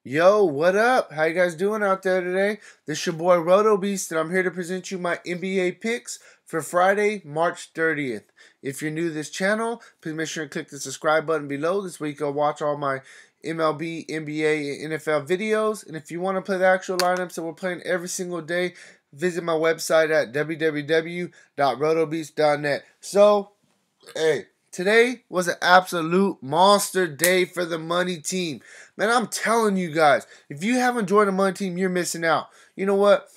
Yo, what up? How you guys doing out there today? This is your boy Roto Beast, and I'm here to present you my NBA picks for Friday, March 30th. If you're new to this channel, please make sure and click the subscribe button below. This way you can watch all my MLB, NBA, and NFL videos. And if you want to play the actual lineups that we're playing every single day, visit my website at www.rotobeast.net. So, hey, today was an absolute monster day for the money team. Man, I'm telling you guys, if you haven't joined the money team, you're missing out. You know what?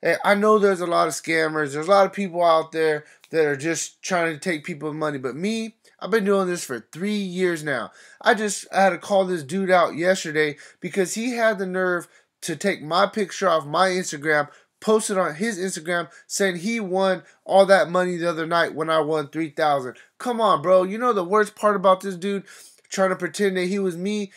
Hey, I know there's a lot of scammers. There's a lot of people out there that are just trying to take people's money. But me, I've been doing this for 3 years now. I had to call this dude out yesterday because he had the nerve to take my picture off my Instagram, posted on his Instagram saying he won all that money the other night when I won $3,000. Come on, bro. You know the worst part about this dude trying to pretend that he was me?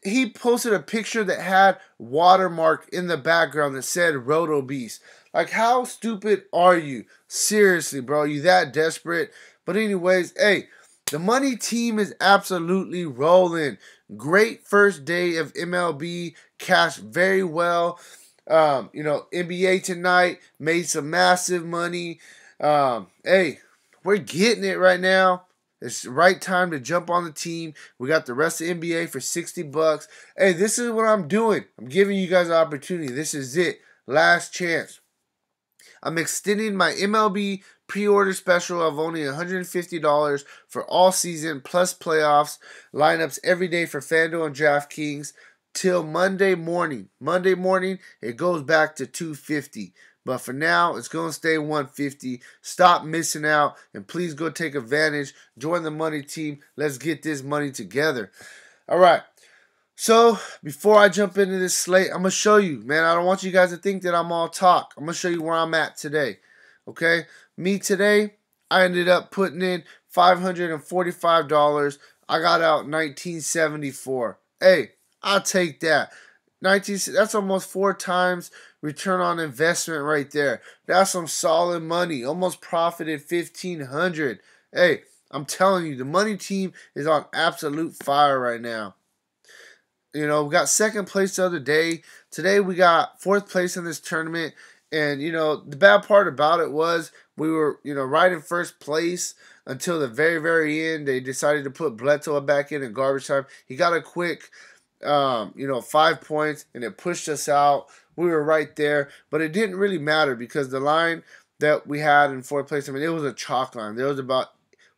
He posted a picture that had watermark in the background that said Roto Beast. Like, how stupid are you? Seriously, bro. You that desperate? But anyways, hey, the money team is absolutely rolling. Great first day of MLB. Cashed very well. NBA tonight made some massive money. Hey, we're getting it right now. It's the right time to jump on the team. We got the rest of the NBA for $60. Hey, this is what I'm doing. I'm giving you guys an opportunity. This is it. Last chance. I'm extending my MLB pre-order special of only $150 for all season plus playoffs lineups every day for Fanduel and DraftKings till Monday morning. Monday morning, it goes back to $250. But for now, it's going to stay $150. Stop missing out, and please go take advantage. Join the money team. Let's get this money together. All right. So, before I jump into this slate, I'm going to show you, man. I don't want you guys to think that I'm all talk. I'm going to show you where I'm at today. Okay? Me today, I ended up putting in $545. I got out $19.74. Hey, I'll take that. That's almost 4 times return on investment right there. That's some solid money. Almost profited $1,500. Hey, I'm telling you, the money team is on absolute fire right now. You know, we got second place the other day. Today we got 4th place in this tournament. And, you know, the bad part about it was we were, right in first place until the very, very end. They decided to put Bledsoe back in garbage time. He got a quick 5 points, and it pushed us out. We were right there, but it didn't really matter because the line that we had in 4th place, it was a chalk line. There was about,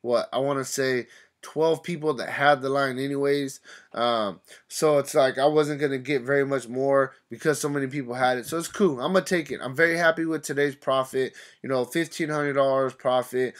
I want to say 12 people that had the line anyways. So it's like I wasn't going to get very much more because so many people had it. So it's cool. I'm going to take it. I'm very happy with today's profit. $1,500 profit.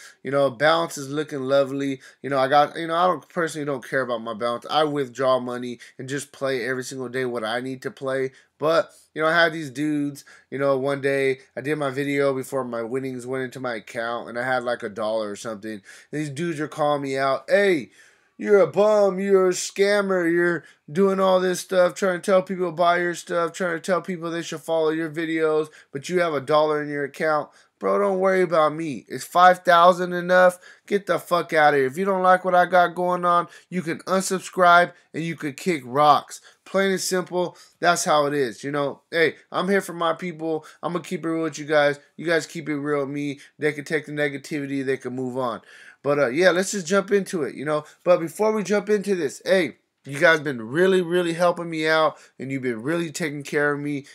Balance is looking lovely. I don't personally don't care about my balance. I withdraw money and just play every single day what I need to play. But, I had these dudes, one day I did my video before my winnings went into my account and I had like $1 or something. And these dudes are calling me out. Hey, you're a bum, you're a scammer, you're doing all this stuff, trying to tell people to buy your stuff, trying to tell people they should follow your videos, but you have $1 in your account. Bro, don't worry about me. Is 5,000 enough? Get the fuck out of here. If you don't like what I got going on, you can unsubscribe and you can kick rocks. Plain and simple, that's how it is. Hey, I'm here for my people. I'm going to keep it real with you guys. You guys keep it real with me. They can take the negativity. They can move on. But, yeah, let's just jump into it, But before we jump into this, hey, you guys been really, really helping me out, and you've been really taking care of me.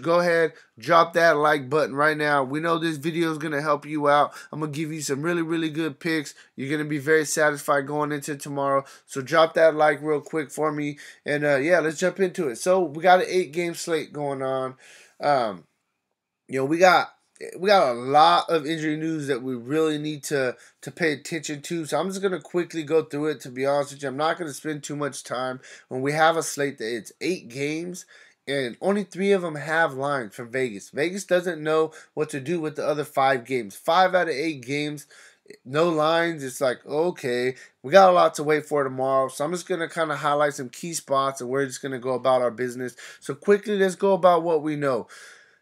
Go ahead, drop that like button right now. We know this video is going to help you out. I'm going to give you some really, really good picks. You're going to be very satisfied going into tomorrow. So drop that like real quick for me. And, yeah, let's jump into it. So we got an 8-game slate going on. We got a lot of injury news that we really need to pay attention to. So I'm just going to quickly go through it, to be honest with you. I'm not going to spend too much time. When we have a slate that it's 8 games, and only 3 of them have lines from Vegas. Vegas doesn't know what to do with the other 5 games. 5 out of 8 games, no lines. It's like, okay, we got a lot to wait for tomorrow. So I'm just going to kind of highlight some key spots, and we're just going to go about our business. So quickly, let's go about what we know.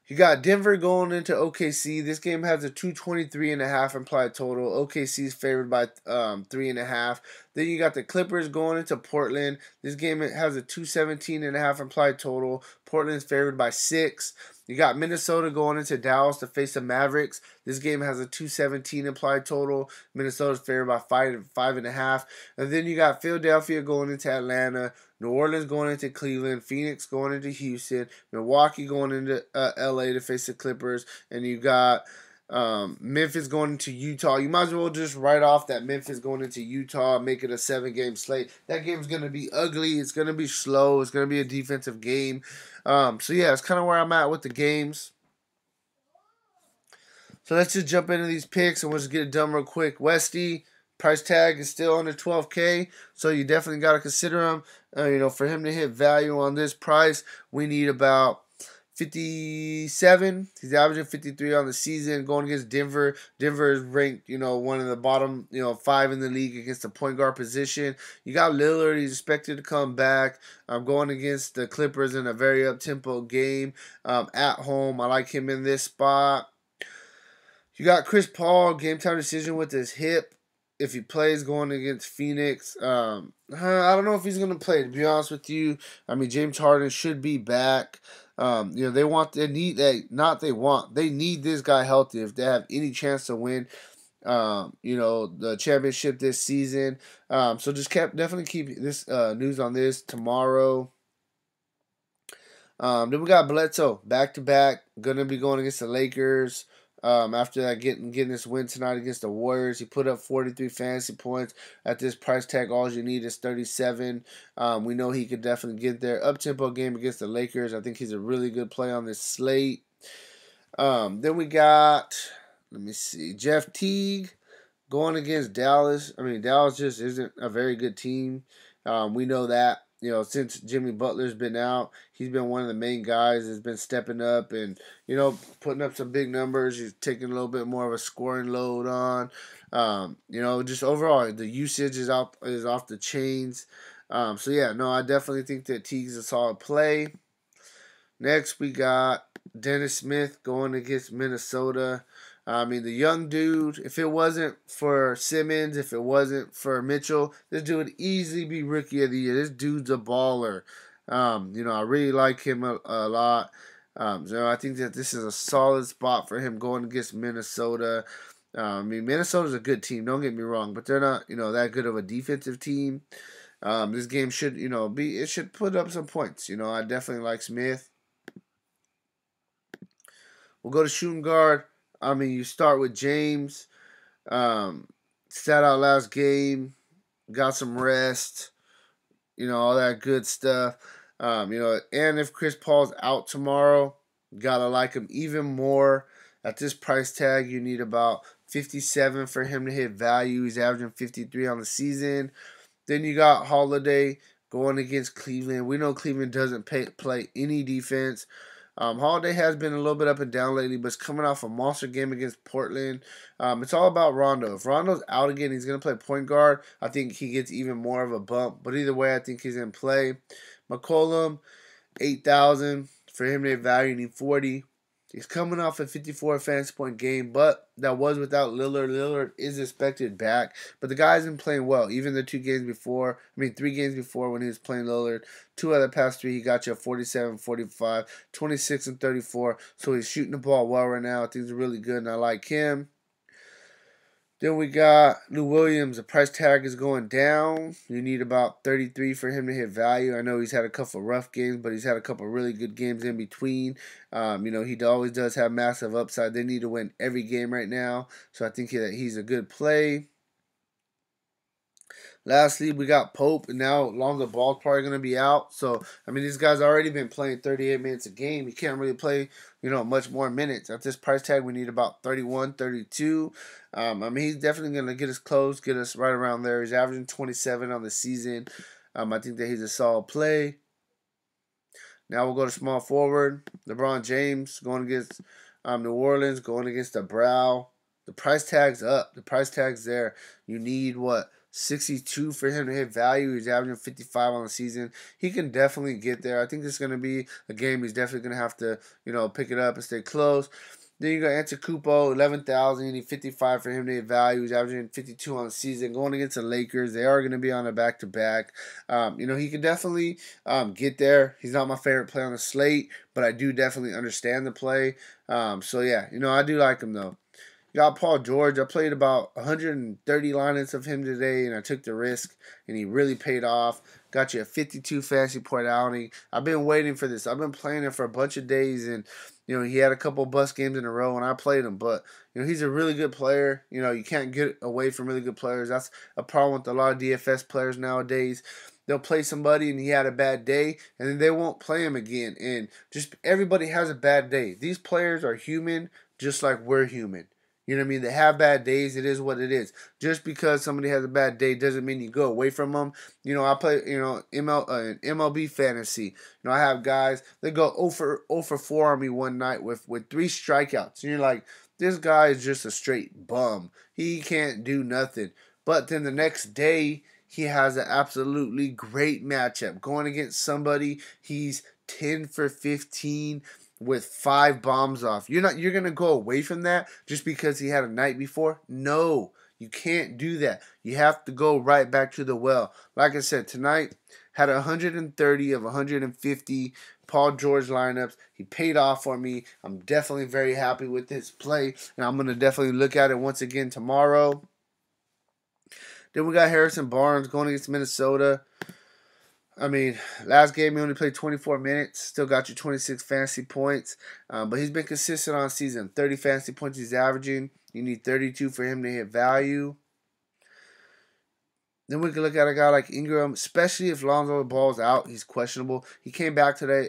You got Denver going into OKC. This game has a 223.5 implied total. OKC is favored by 3.5. Then you got the Clippers going into Portland. This game has a 217.5 implied total. Portland's favored by 6. You got Minnesota going into Dallas to face the Mavericks. This game has a 217 implied total. Minnesota's favored by 5.5. And then you got Philadelphia going into Atlanta. New Orleans going into Cleveland. Phoenix going into Houston. Milwaukee going into LA to face the Clippers. And you got Memphis going into Utah. You might as well just write off that Memphis going into Utah, make it a 7-game slate. That game's going to be ugly. It's going to be slow. It's going to be a defensive game. So yeah, it's kind of where I'm at with the games. So let's just jump into these picks and we'll just get it done real quick. Westy, price tag is still under $12K, so you definitely got to consider him. For him to hit value on this price, we need about 57. He's averaging 53 on the season. Going against Denver. Denver is ranked, one of the bottom, 5 in the league against the point guard position. You got Lillard. He's expected to come back. Going against the Clippers in a very up-tempo game at home. I like him in this spot. You got Chris Paul, game time decision with his hip. If he plays going against Phoenix, I don't know if he's going to play, to be honest with you. James Harden should be back. They need this guy healthy if they have any chance to win, the championship this season. So just definitely keep this news on this tomorrow. Then we got Bledsoe back-to-back, going to be going against the Lakers. After that, getting this win tonight against the Warriors, he put up 43 fantasy points. At this price tag, all you need is 37. We know he could definitely get there. Up-tempo game against the Lakers. I think he's a really good play on this slate. Then we got, Jeff Teague going against Dallas. Dallas just isn't a very good team. We know that. Since Jimmy Butler's been out, he's been one of the main guys that's been stepping up and, putting up some big numbers. He's taking a little bit more of a scoring load on. Just overall, the usage is off the chains. I definitely think that Teague's a solid play. Next, we got Dennis Smith going against Minnesota. The young dude, if it wasn't for Simmons, if it wasn't for Mitchell, this dude would easily be Rookie of the Year. This dude's a baller. I really like him a lot. I think that this is a solid spot for him going against Minnesota. Minnesota's a good team, don't get me wrong, but they're not, that good of a defensive team. This game should, it should put up some points. I definitely like Smith. We'll go to shooting guard. You start with James. Sat out last game. Got some rest. All that good stuff. And if Chris Paul's out tomorrow, gotta like him even more. At this price tag, you need about 57 for him to hit value. He's averaging 53 on the season. Then you got Holiday going against Cleveland. We know Cleveland doesn't play any defense. Holiday has been a little bit up and down lately, but it's coming off a monster game against Portland. It's all about Rondo. If Rondo's out again, he's going to play point guard. I think he gets even more of a bump. But either way, I think he's in play. McCollum, 8,000. For him to value, you need 40. He's coming off a 54 fantasy point game, but that was without Lillard. Lillard is expected back, but the guy's been playing well. Even the 3 games before when he was playing Lillard, 2 out of the past 3, he got you a 47, 45, 26, and 34. So he's shooting the ball well right now. Things are really good, and I like him. Then we got Lou Williams. The price tag is going down. You need about 33 for him to hit value. I know he's had a couple of rough games, but he's had a couple of really good games in between. He always does have massive upside. They need to win every game right now, so I think that he's a good play. Lastly, we got Pope, and now Lonzo Ball's probably going to be out. So, this guy's already been playing 38 minutes a game. He can't really play, much more minutes. At this price tag, we need about 31, 32. He's definitely going to get us close, get us right around there. He's averaging 27 on the season. I think that he's a solid play. Now we'll go to small forward. LeBron James going against New Orleans, going against the Brow. The price tag's up. The price tag's there. You need, 62 for him to hit value. He's averaging 55 on the season. He can definitely get there. I think this is going to be a game he's definitely going to have to, pick it up and stay close. Then you got Antetokounmpo, 11,000. You need 55 for him to get value. He's averaging 52 on the season. Going against the Lakers, they are going to be on a back-to-back. He can definitely get there. He's not my favorite play on the slate, but I do definitely understand the play. Yeah, I do like him, though. Got Paul George. I played about 130 lineups of him today, and I took the risk, and he really paid off. Got you a 52 fantasy point outing. I've been waiting for this. I've been playing him for a bunch of days, and he had a couple bust games in a row, and I played him. But he's a really good player. You can't get away from really good players. That's a problem with a lot of DFS players nowadays. They'll play somebody and he had a bad day, and then they won't play him again. And just everybody has a bad day. These players are human, just like we're human. You know what I mean? They have bad days. It is what it is. Just because somebody has a bad day doesn't mean you go away from them. I play, MLB fantasy. I have guys, they go 0 for 4 on me one night with 3 strikeouts. And you're like, this guy is just a straight bum. He can't do nothing. But then the next day, he has an absolutely great matchup. Going against somebody, he's 10 for 15. With 5 bombs off. You're going to go away from that just because he had a night before? No, you can't do that. You have to go right back to the well. Like I said, tonight had 130 of 150 Paul George lineups. He paid off for me. I'm definitely very happy with this play, and I'm going to definitely look at it once again tomorrow. Then we got Harrison Barnes going against Minnesota. Last game he only played 24 minutes. Still got you 26 fantasy points. But he's been consistent on season. 30 fantasy points he's averaging. You need 32 for him to hit value. Then we can look at a guy like Ingram, especially if Lonzo Ball's out. He's questionable. He came back today.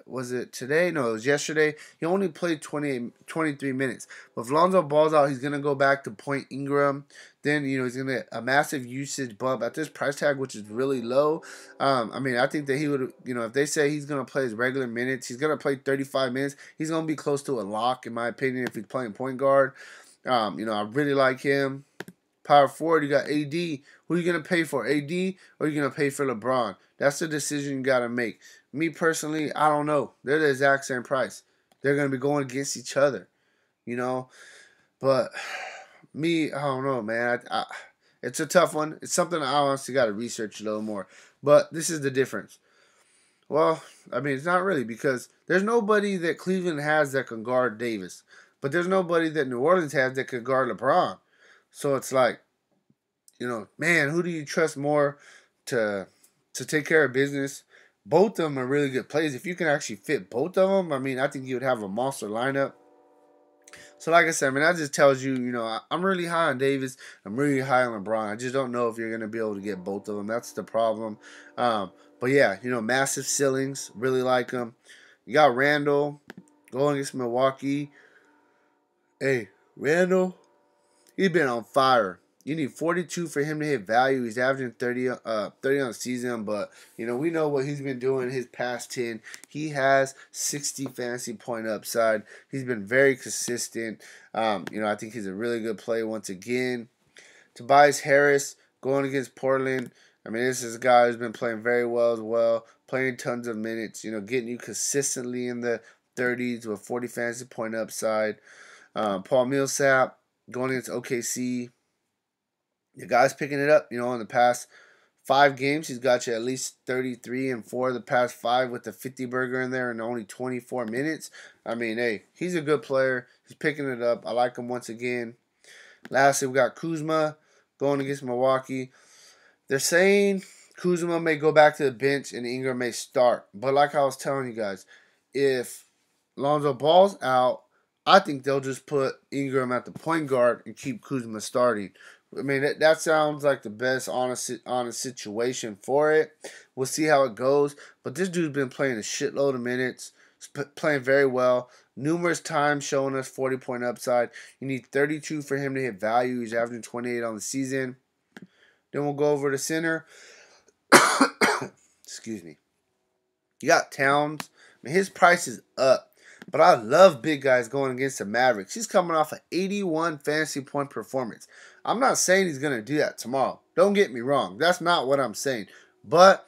Was it today? No, it was yesterday. He only played 23 minutes. But if Lonzo Ball's out, he's going to go back to Point Ingram. Then, he's going to get a massive usage bump at this price tag, which is really low. I think that he would, if they say he's going to play his regular minutes, he's going to play 35 minutes. He's going to be close to a lock, in my opinion, if he's playing point guard. I really like him. Power forward, you got AD. Who are you going to pay for, AD or are you going to pay for LeBron? That's the decision you got to make. Me personally, I don't know. They're the exact same price. They're going to be going against each other, But me, I don't know, man. It's a tough one. It's something I honestly got to research a little more. But this is the difference. Well, it's not really, because there's nobody that Cleveland has that can guard Davis. But there's nobody that New Orleans has that can guard LeBron. So it's like, man, who do you trust more to take care of business? Both of them are really good plays. If you can actually fit both of them, I think you would have a monster lineup. So like I said, that just tells you, I'm really high on Davis. I'm really high on LeBron. I just don't know if you're going to be able to get both of them. That's the problem. But yeah, massive ceilings. Really like them. You got Randall going against Milwaukee. Hey, Randall, he's been on fire. You need 42 for him to hit value. He's averaging 30 on the season, but we know what he's been doing his past 10. He has 60 fantasy point upside. He's been very consistent. I think he's a really good play once again. Tobias Harris going against Portland. This is a guy who's been playing very well as well, playing tons of minutes, getting you consistently in the 30s with 40 fantasy point upside. Paul Millsap going against OKC. The guy's picking it up, in the past 5 games. He's got you at least 33 and 4 of the past 5 with the 50 burger in there in only 24 minutes. Hey, he's a good player. He's picking it up. I like him once again. Lastly, we got Kuzma going against Milwaukee. They're saying Kuzma may go back to the bench and Ingram may start. But like I was telling you guys, if Lonzo Ball's out, I think they'll just put Ingram at the point guard and keep Kuzma starting. That sounds like the best honest situation for it. We'll see how it goes. But this dude's been playing a shitload of minutes. He's playing very well. Numerous times showing us 40-point upside. You need 32 for him to hit value. He's averaging 28 on the season. Then we'll go over to center. Excuse me. You got Towns. His price is up. But I love big guys going against the Mavericks. He's coming off an 81 fantasy point performance. I'm not saying he's going to do that tomorrow. Don't get me wrong. That's not what I'm saying. But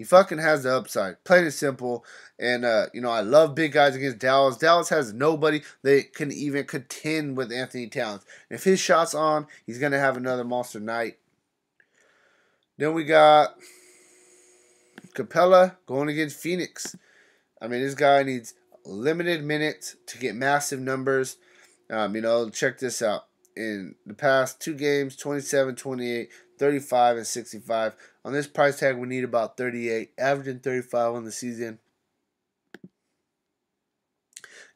He fucking has the upside. Plain and simple. And, I love big guys against Dallas. Dallas has nobody that can even contend with Anthony Towns. If his shot's on, he's going to have another monster night. Then we got Capella going against Phoenix. I mean, this guy needs limited minutes to get massive numbers. Check this out. In the past 2 games, 27, 28, 35, and 65. On this price tag, we need about 38, averaging 35 on the season.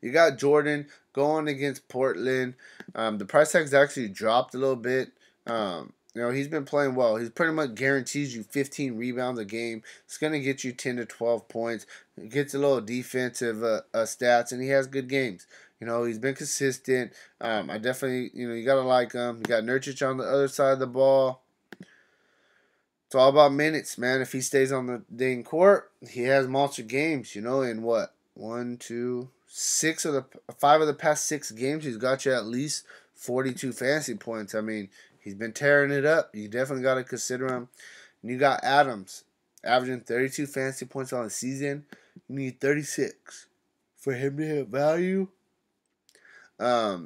You got Jordan going against Portland. The price tag's actually dropped a little bit. He's been playing well. He's pretty much guarantees you 15 rebounds a game. It's going to get you 10 to 12 points. He gets a little defensive stats, and he has good games. He's been consistent. I definitely, you got to like him. You got Nurkic on the other side of the ball. It's all about minutes, man. If he stays on the dang court, he has monster games, in what? 5 of the past 6 games, he's got you at least 42 fantasy points. I mean, he's been tearing it up. You definitely got to consider him. And you got Adams, averaging 32 fantasy points on the season. You need 36 for him to hit value. I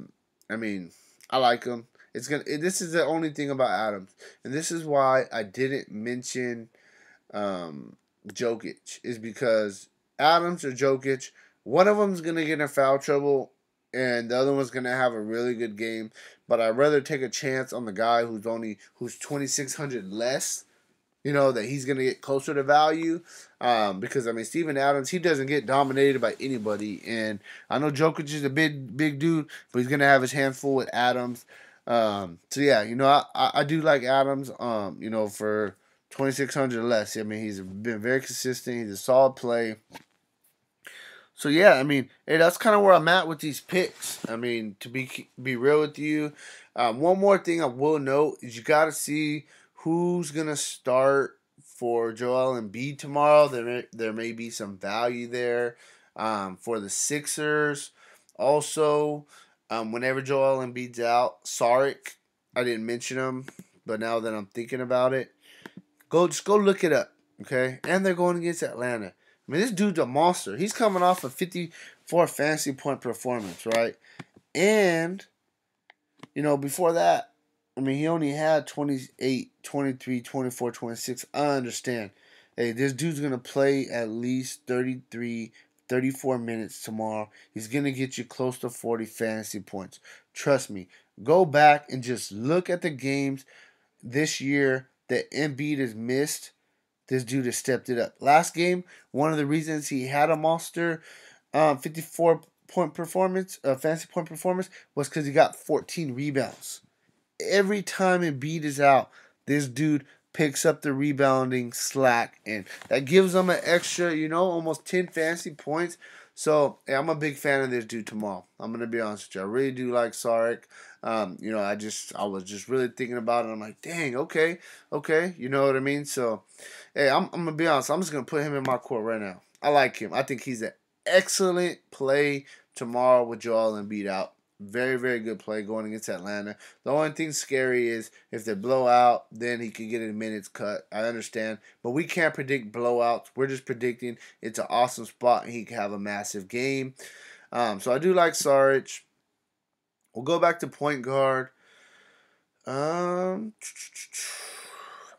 like him. This is the only thing about Adams, and this is why I didn't mention Jokic, is because Adams or Jokic, one of them's gonna get in foul trouble, and the other one's gonna have a really good game. But I'd rather take a chance on the guy who's 2,600 less. That he's going to get closer to value. Because, Steven Adams, he doesn't get dominated by anybody. And I know Jokic is a big dude, but he's going to have his hands full with Adams. I do like Adams, for 2,600 or less. He's been very consistent. He's a solid play. So, hey, that's kind of where I'm at with these picks. To be real with you, one more thing I will note is you got to see who's going to start for Joel Embiid tomorrow. There may be some value there for the Sixers. Also, whenever Joel Embiid's out, Saric, I didn't mention him, but now that I'm thinking about it, just go look it up, okay? And they're going against Atlanta. This dude's a monster. He's coming off a 54 fantasy point performance, right? And, before that, he only had 28, 23, 24, 26. I understand. Hey, this dude's going to play at least 33, 34 minutes tomorrow. He's going to get you close to 40 fantasy points. Trust me. Go back and just look at the games this year that Embiid has missed. This dude has stepped it up. Last game, one of the reasons he had a monster 54-point performance, fantasy point performance, was because he got 14 rebounds. Every time Embiid is out, this dude picks up the rebounding slack, and that gives him an extra, almost 10 fantasy points. So, I'm a big fan of this dude tomorrow. I'm going to be honest with you. I really do like Saric. I was just really thinking about it. I'm like, dang, okay. You know what I mean? So, hey, I'm going to be honest. I'm just going to put him in my court right now. I like him. I think he's an excellent play tomorrow with Joel Embiid out. Very, very good play going against Atlanta. The only thing scary is if they blow out, then he could get his minutes cut. I understand. But we can't predict blowouts. We're just predicting it's an awesome spot and he can have a massive game. So I do like Saric. We'll go back to point guard. I'm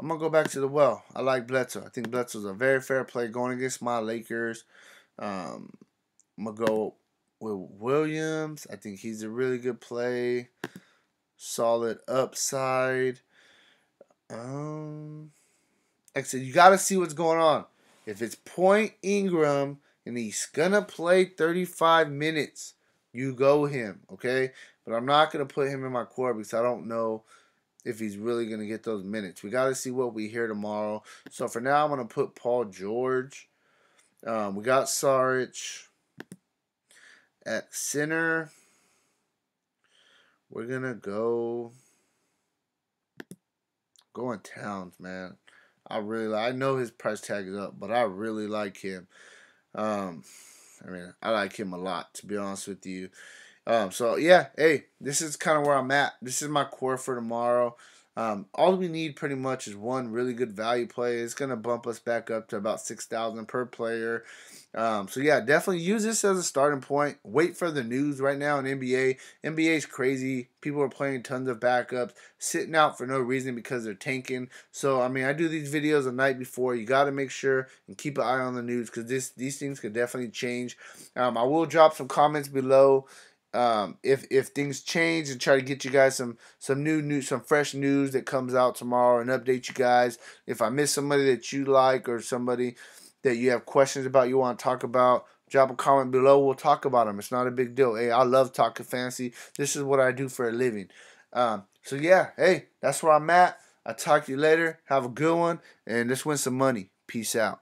going to go back to the well. I like Bledsoe. I think Bledsoe's a very fair play going against my Lakers. I'm going to go with Williams. I think he's a really good play. Solid upside. Like I said, you got to see what's going on. If it's Point Ingram and he's going to play 35 minutes, you go him, okay? But I'm not going to put him in my core because I don't know if he's really going to get those minutes. We got to see what we hear tomorrow. So for now, I'm going to put Paul George. We got Saric. At center, we're going to go in Towns, man. I know his price tag is up, but I really like him. I like him a lot, to be honest with you. Hey, this is kind of where I'm at. This is my core for tomorrow. All we need pretty much is one really good value play. It's gonna bump us back up to about 6,000 per player. So yeah, definitely use this as a starting point. Wait for the news right now in NBA. NBA is crazy. People are playing tons of backups, sitting out for no reason because they're tanking. So I mean, I do these videos the night before. You got to make sure and keep an eye on the news because these things could definitely change. I will drop some comments below if things change and try to get you guys some new news, some fresh news that comes out tomorrow and update you guys. If I miss somebody that you like or somebody that you have questions about, you want to talk about, drop a comment below. We'll talk about them. It's not a big deal. Hey, I love talking fantasy. This is what I do for a living. So yeah, hey, that's where I'm at. I'll talk to you later. Have a good one, and let's win some money. Peace out.